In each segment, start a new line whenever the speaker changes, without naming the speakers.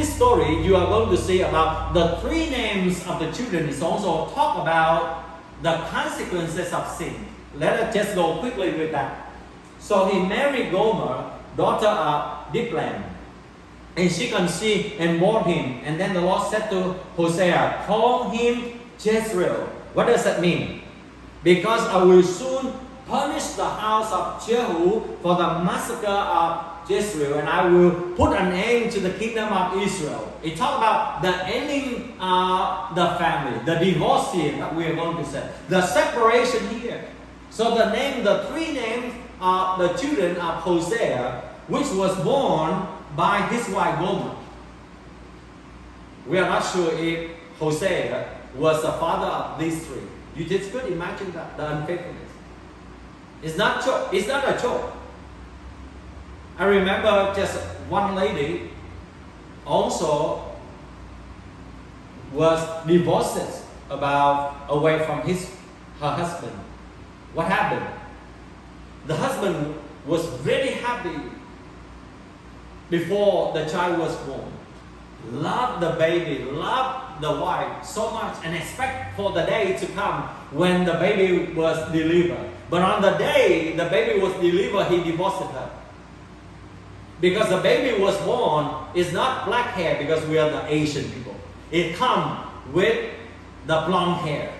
this story, you are going to see about the three names of the children. It's also talk about the consequences of sin. Let us just go quickly with that. So he married Gomer, daughter of Blvd, and she conceived and bore him. And then the Lord said to Hosea, call him Jezreel. What does that mean? Because I will soon punish the house of Jehu for the massacre of Jezreel, and I will put an end to the kingdom of Israel. It talks about the ending the family, the divorce here that we are going to say, the separation here. So the three names are the children of Hosea, which was born by his wife Gomer. We are not sure if Hosea was the father of these three. You just could imagine that, the unfaithfulness. It's not a joke. I remember just one lady also was divorced away from her husband. What happened? The husband was very happy before the child was born. Loved the baby, loved the wife so much, and expect for the day to come when the baby was delivered. But on the day the baby was delivered, he divorced her. Because the baby was born, it's not black hair because we are the Asian people. It comes with the blonde hair.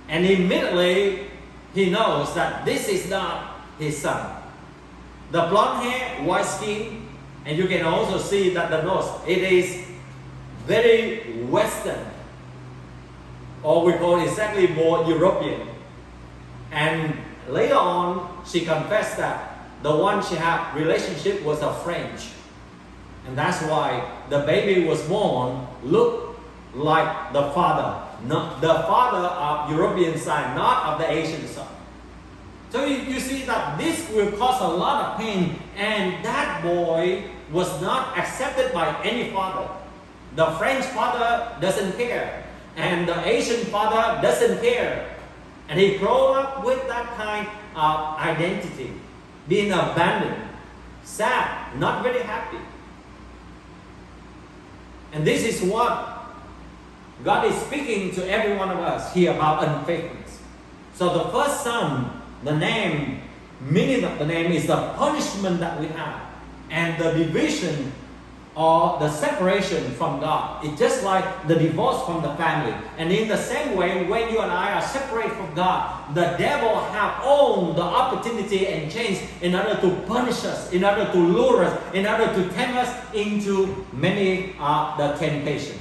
And immediately he knows that this is not his son. The blonde hair, white skin, and you can also see that the nose, it is very Western. Or we call it exactly more European. And later on, she confessed that the one she had relationship was a French. And that's why the baby was born looked like the father. Not the father of European side, not of the Asian side. So you see that this will cause a lot of pain, and that boy was not accepted by any father. The French father doesn't care, and the Asian father doesn't care. And he grew up with that kind of identity, being abandoned, sad, not very happy. And this is what God is speaking to every one of us here about unfaithfulness. So the first son, the name, meaning of the name is the punishment that we have, and the division or the separation from God. It's just like the divorce from the family. And in the same way, when you and I are separated from God, the devil have owned the opportunity and chance in order to punish us, in order to lure us, in order to tempt us into many the temptation.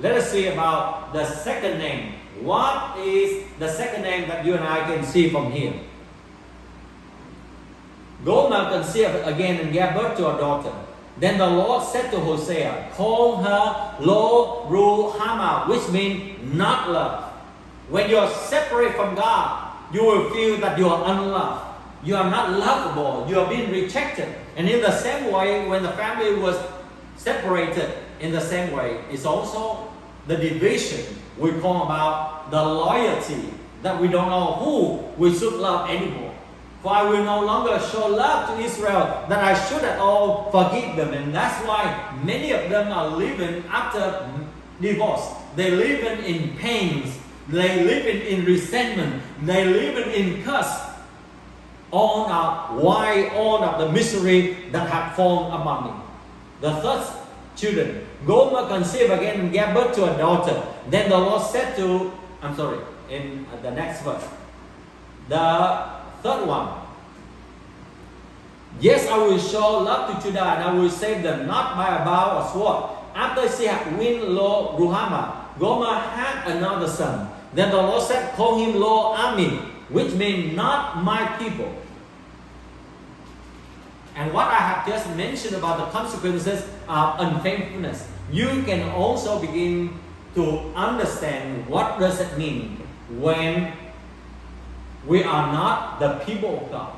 Let us see about the second name. What is the second name that you and I can see from here? Gomer conceived again and gave birth to a daughter. Then the Lord said to Hosea, call her Lo-Ruhamah, which means not love. When you are separate from God, you will feel that you are unloved. You are not lovable. You are being rejected. And in the same way, when the family was separated, in the same way, it's also the division we call about the loyalty, that we don't know who we should love anymore. For I will no longer show love to Israel, that I should at all forgive them. And that's why many of them are living after divorce. They live in pains. They live in resentment. They live in curse. Why all of the misery that have fallen upon me. The third children, Gomer conceived again and gave birth to a daughter. Then the Lord said to, in the next verse, the third one, yes, I will show love to Judah, and I will save them, not by a bow or sword. After she had won Lo-Ruhamah, Gomer had another son. Then the Lord said, call him Lo-Ami, which means not my people. And what I have just mentioned about the consequences of unfaithfulness, you can also begin to understand what does it mean when we are not the people of God.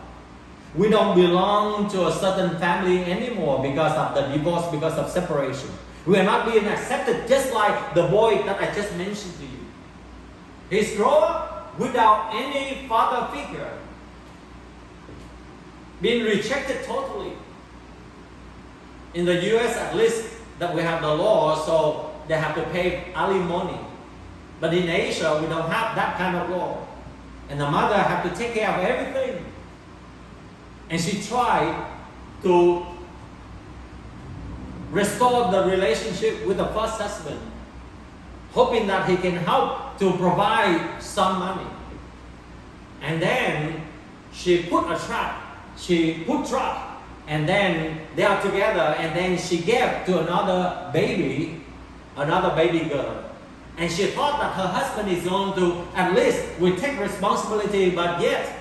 We don't belong to a certain family anymore because of the divorce, because of separation. We are not being accepted, just like the boy that I just mentioned to you. He's grown up without any father figure, being rejected totally. In the US, at least, that we have the law, so they have to pay alimony. But in Asia, we don't have that kind of law. And the mother have to take care of everything. And she tried to restore the relationship with the first husband, hoping that he can help to provide some money. And then she put a trap. She put trap. And then they are together. And then she gave to another baby girl. And she thought that her husband is going to, at least, will take responsibility. But yet,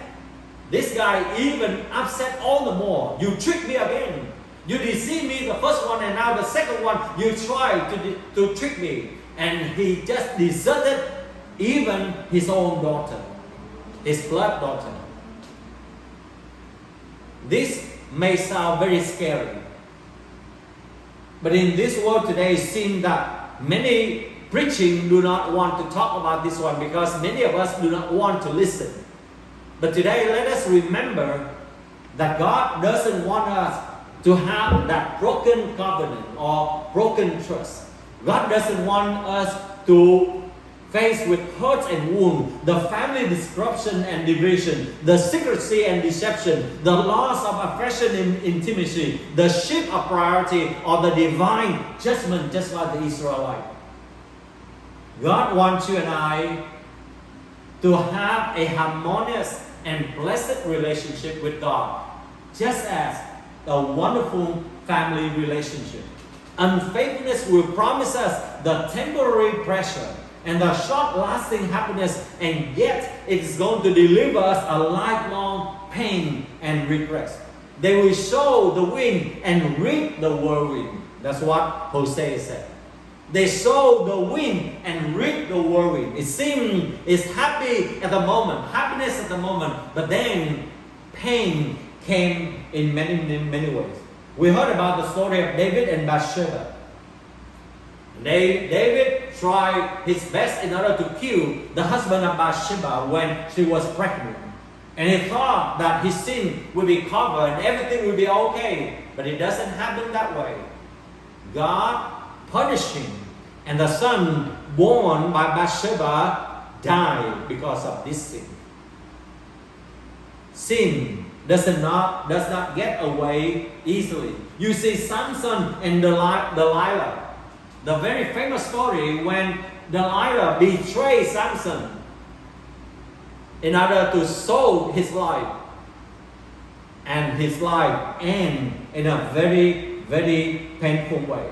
this guy even upset all the more. You tricked me again. You deceived me the first one, and now the second one, you tried to trick me. And he just deserted even his own daughter, his blood daughter. This may sound very scary. But in this world today, it seems that many preaching do not want to talk about this one because many of us do not want to listen. But today, let us remember that God doesn't want us to have that broken covenant or broken trust. God doesn't want us to face with hurts and wounds, the family disruption and division, the secrecy and deception, the loss of affection and intimacy, the shift of priority, or the divine judgment, just like the Israelites. God wants you and I to have a harmonious and blessed relationship with God, just as a wonderful family relationship. Unfaithfulness will promise us the temporary pressure and the short-lasting happiness, and yet it is going to deliver us a lifelong pain and regret. They will sow the wind and reap the whirlwind. That's what Hosea said. They sow the wind and reap the whirlwind. It seems it's happy at the moment, happiness at the moment, but then pain came in many ways. We heard about the story of David and Bathsheba. David tried his best in order to kill the husband of Bathsheba when she was pregnant. And he thought that his sin would be covered and everything would be okay. But it doesn't happen that way. God punished him. And the son born by Bathsheba died because of this sin. Sin does not get away easily. You see Samson and Delilah. The very famous story when Delilah betrayed Samson in order to save his life. And his life ended in a very, very painful way.